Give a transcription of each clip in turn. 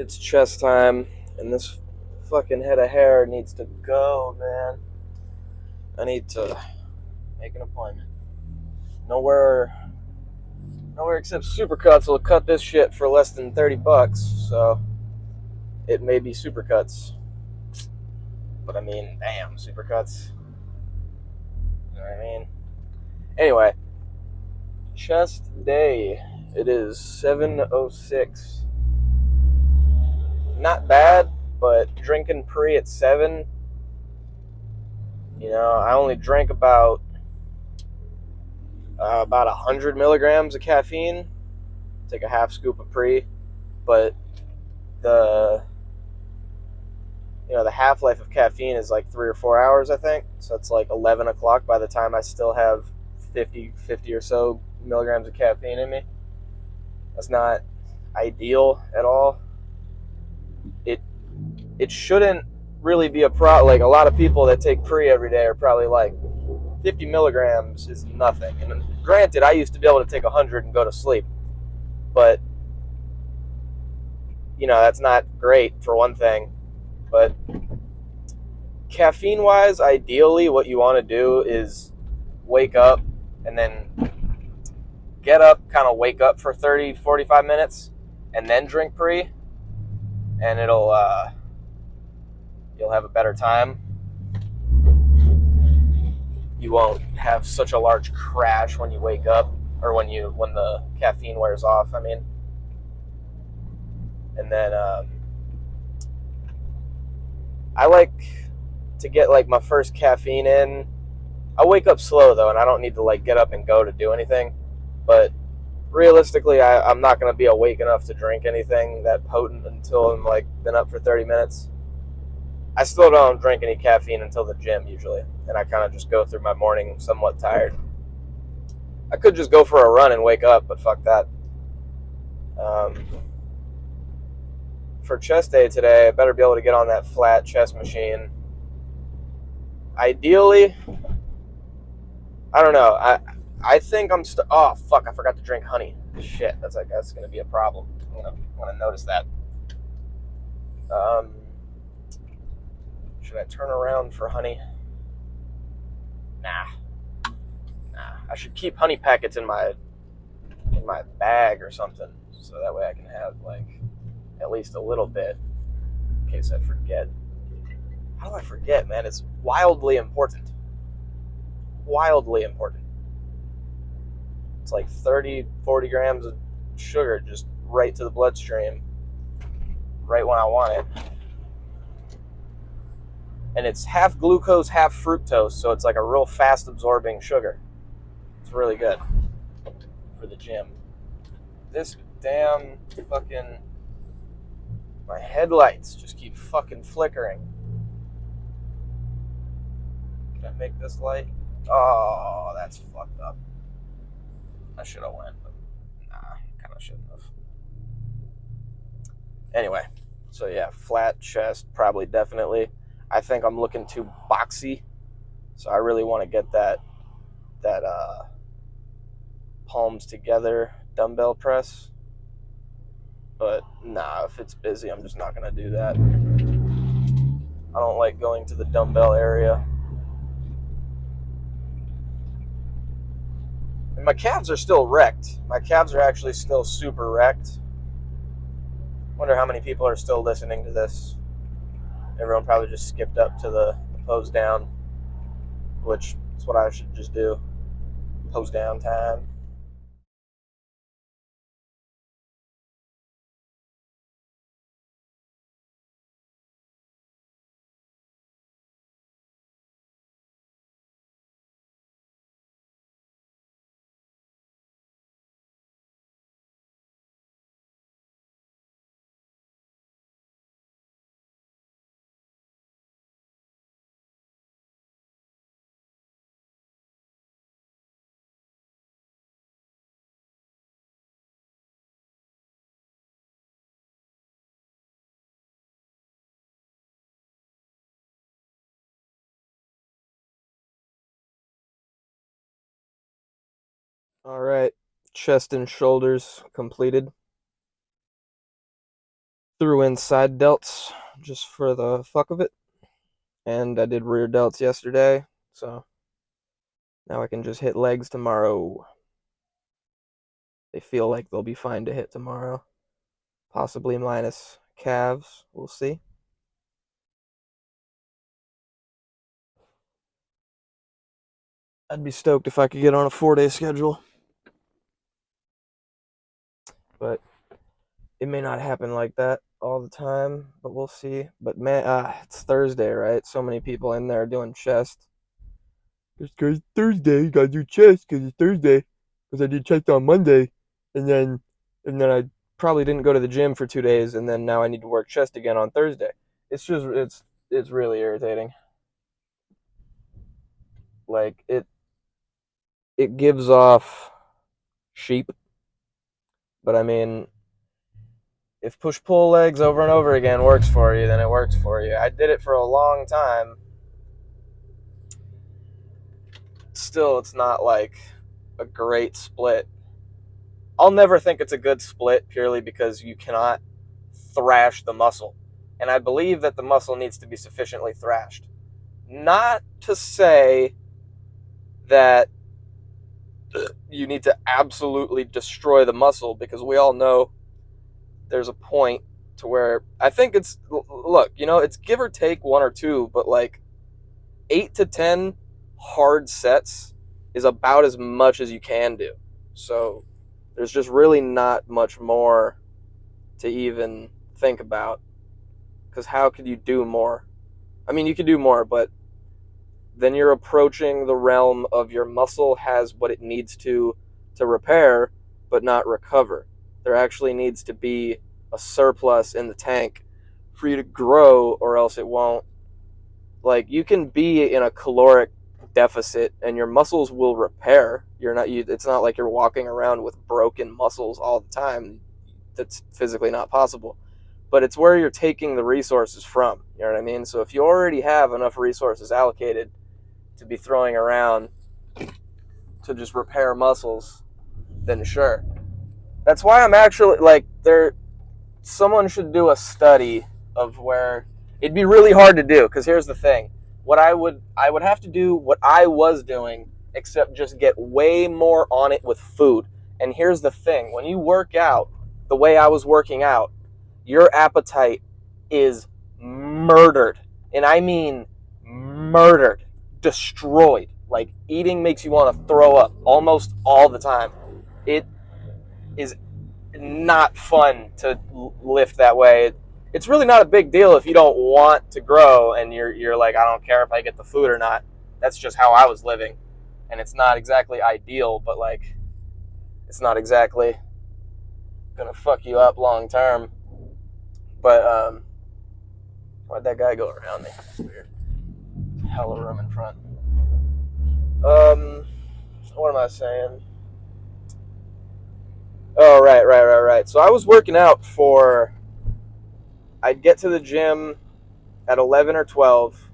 It's chest time, and this fucking head of hair needs to go, man. I need to make an appointment. Nowhere, nowhere except Supercuts will cut this shit for less than $30, so it may be Supercuts. But I mean, damn, Supercuts. You know what I mean? Anyway, chest day. It is 7:06. Not bad, but drinking pre at 7. I only drank about 100 milligrams of caffeine. Take a half scoop of pre, but the the half life of caffeine is like 3 or 4 hours, I think. So it's like 11 o'clock by the time I still have 50 or so milligrams of caffeine in me. That's not ideal at all. It it shouldn't really be a problem. Like a lot of people that take pre every day are probably like 50 milligrams is nothing. And granted, I used to be able to take 100 and go to sleep, but that's not great for one thing. But caffeine wise, ideally, what you want to do is wake up and then get up, kind of wake up for 30, 45 minutes, and then drink pre, and you'll have a better time. You won't have such a large crash when you wake up, or when the caffeine wears off. I mean, and then I like to get like my first caffeine in. I wake up slow though, and I don't need to like get up and go to do anything. But realistically, I'm not going to be awake enough to drink anything that potent until I'm like been up for 30 minutes. I still don't drink any caffeine until the gym usually, and I kind of just go through my morning somewhat tired. I could just go for a run and wake up, but fuck that. Um, for chest day today, I better be able to get on that flat chest machine. Ideally, I don't know. I think oh fuck! I forgot to drink honey. Shit, that's gonna be a problem. I'm gonna notice that. Um, should I turn around for honey? Nah. I should keep honey packets in my bag or something, so that way I can have like at least a little bit in case I forget. How do I forget, man? It's wildly important. Wildly important. It's like 30, 40 grams of sugar just right to the bloodstream, right when I want it. And it's half glucose, half fructose, so it's like a real fast absorbing sugar. It's really good for the gym. This damn fucking my headlights just keep fucking flickering. Can I make this light? Oh, that's fucked up. I should have went, but nah, kind of shouldn't have. Anyway, so yeah, flat chest, probably definitely. I think I'm looking too boxy, so I really want to get that palms together dumbbell press. But nah, if it's busy, I'm just not gonna do that. I don't like going to the dumbbell area. And my calves are still wrecked. My calves are actually still super wrecked. Wonder how many people are still listening to this. Everyone probably just skipped up to the pose down, which is what I should just do. Pose down time. All right, chest and shoulders completed. threw in side delts just for the fuck of it, and I did rear delts yesterday, so now I can just hit legs tomorrow. They feel like they'll be fine to hit tomorrow. Possibly minus calves. We'll see. I'd be stoked if I could get on a 4-day schedule. But it may not happen like that all the time, but we'll see. But man, it's Thursday, right? So many people in there doing chest. Just because it's Thursday, you gotta do chest because it's Thursday. Because I did chest on Monday, and then I probably didn't go to the gym for 2 days, and then now I need to work chest again on Thursday. It's really irritating. Like it gives off sheep, but I mean, if push pull legs over and over again works for you, then it works for you. I did it for a long time. Still, it's not like a great split. I'll never think it's a good split purely because you cannot thrash the muscle. And I believe that the muscle needs to be sufficiently thrashed. Not to say that you need to absolutely destroy the muscle, because we all know there's a point to where I think it's, look, it's give or take 1 or 2, but like 8 to 10 hard sets is about as much as you can do. So there's just really not much more to even think about, because how could you do more? I mean, you could do more, but then you're approaching the realm of your muscle has what it needs to repair, but not recover. There actually needs to be a surplus in the tank for you to grow, or else it won't. Like, you can be in a caloric deficit and your muscles will repair. It's not like you're walking around with broken muscles all the time. That's physically not possible. But it's where you're taking the resources from. You know what I mean? So if you already have enough resources allocated to be throwing around to just repair muscles, then sure. That's why I'm actually like, someone should do a study of where it'd be really hard to do, because here's the thing. I would have to do what I was doing, except just get way more on it with food. And here's the thing. When you work out the way I was working out, your appetite is murdered. And I mean murdered. Destroyed. Like, eating makes you want to throw up almost all the time. It is not fun to lift that way. It's really not a big deal if you don't want to grow and you're like, I don't care if I get the food or not. That's just how I was living. And it's not exactly ideal, but like, it's not exactly gonna fuck you up long term. But why'd that guy go around me? That's weird. Hella room in front. What am I saying? Oh, right. So I was working out I'd get to the gym at 11 or 12,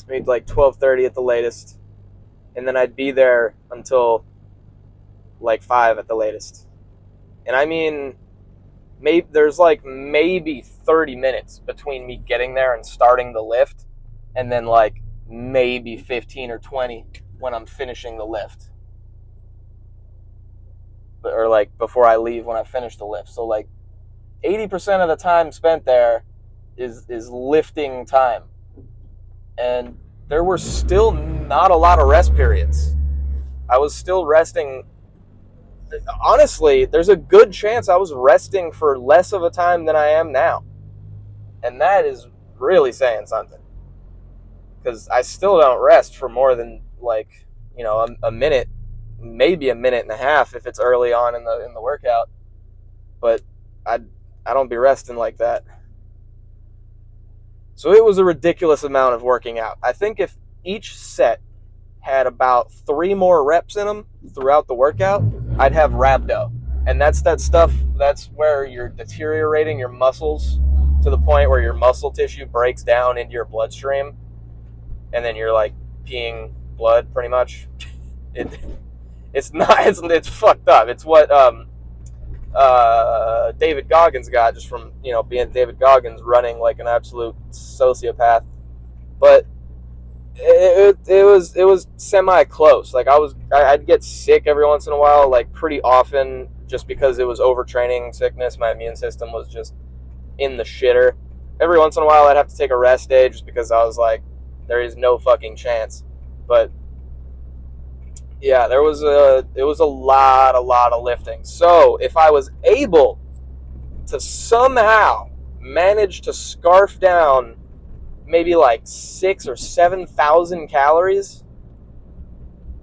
maybe like 12:30 at the latest, and then I'd be there until like 5 at the latest. And I mean, there's like maybe 30 minutes between me getting there and starting the lift, and then like maybe 15 or 20 when I'm finishing the lift. Or like before I leave when I finish the lift. So like 80% of the time spent there is lifting time. And there were still not a lot of rest periods. I was still resting. Honestly, there's a good chance I was resting for less of a time than I am now. And that is really saying something. Because I still don't rest for more than like, a minute, maybe a minute and a half if it's early on in the workout. But I don't be resting like that. So it was a ridiculous amount of working out. I think if each set had about 3 more reps in them throughout the workout, I'd have rhabdo. And that's where you're deteriorating your muscles to the point where your muscle tissue breaks down into your bloodstream, and then you're like peeing blood pretty much. It's fucked up. It's what David Goggins got just from being David Goggins, running like an absolute sociopath. But it was semi close. Like I'd get sick every once in a while, like pretty often, just because it was overtraining sickness. My immune system was just in the shitter. Every once in a while, I'd have to take a rest day just because I was like, there is no fucking chance. But yeah, it was a lot of lifting. So if I was able to somehow manage to scarf down maybe like 6,000 or 7,000 calories,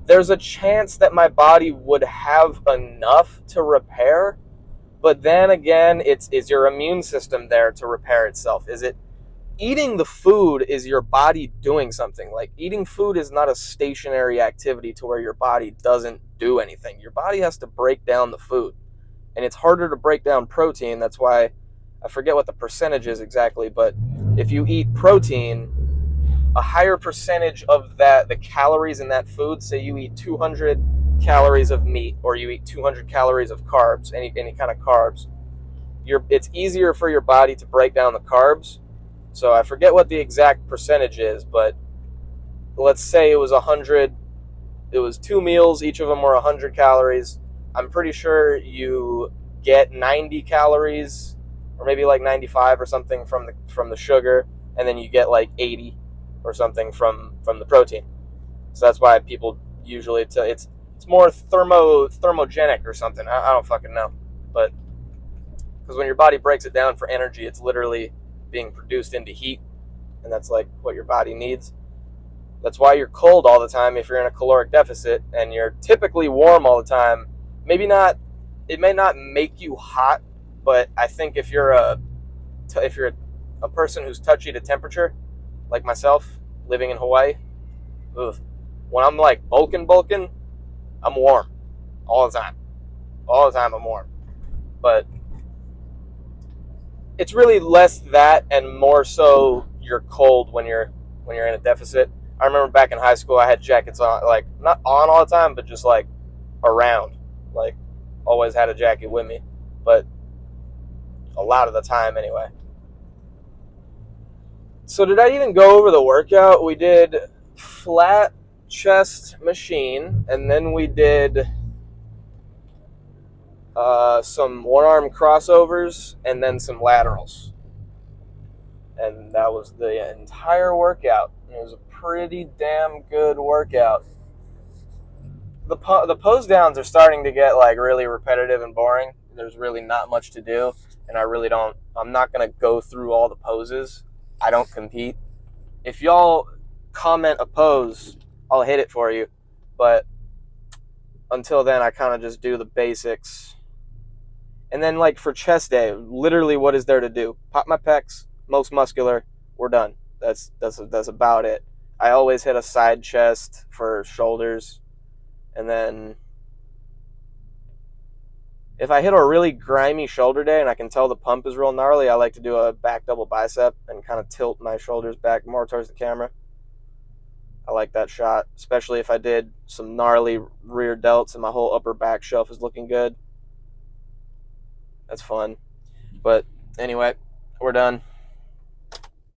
there's a chance that my body would have enough to repair. But then again, is your immune system there to repair itself? Is it eating the food? Is your body doing something? Like, eating food is not a stationary activity to where your body doesn't do anything. Your body has to break down the food, and it's harder to break down protein. That's why I forget what the percentage is exactly, but if you eat protein, a higher percentage of the calories in that food, say you eat 200 calories of meat, or you eat 200 calories of carbs, any kind of carbs, it's easier for your body to break down the carbs. So I forget what the exact percentage is, but let's say it was 100. It was 2 meals, each of them were 100 calories. I'm pretty sure you get 90 calories, or maybe like 95 or something from the sugar, and then you get like 80 or something from the protein. So that's why people usually it's more thermogenic or something. I don't fucking know, but because when your body breaks it down for energy, it's literally being produced into heat, and that's like what your body needs. That's why you're cold all the time if you're in a caloric deficit, and you're typically warm all the time. Maybe not. It may not make you hot, but I think if you're a person who's touchy to temperature, like myself, living in Hawaii, ugh, when I'm like bulking, I'm warm all the time. All the time I'm warm. But it's really less that and more so you're cold when you're in a deficit. I remember back in high school, I had jackets on, like not on all the time, but just like around, like always had a jacket with me, but a lot of the time anyway. So did I even go over the workout? We did flat chest machine, and then we did some one-arm crossovers, and then some laterals. And that was the entire workout. It was a pretty damn good workout. The pose downs are starting to get like really repetitive and boring. There's really not much to do, and I'm not going to go through all the poses. I don't compete. If y'all comment a pose, I'll hit it for you. But until then, I kind of just do the basics. And then, like, for chest day, literally what is there to do? Pop my pecs, most muscular, we're done. That's about it. I always hit a side chest for shoulders. And then if I hit a really grimy shoulder day and I can tell the pump is real gnarly, I like to do a back double bicep and kind of tilt my shoulders back more towards the camera. I like that shot, especially if I did some gnarly rear delts and my whole upper back shelf is looking good. That's fun. But anyway, we're done.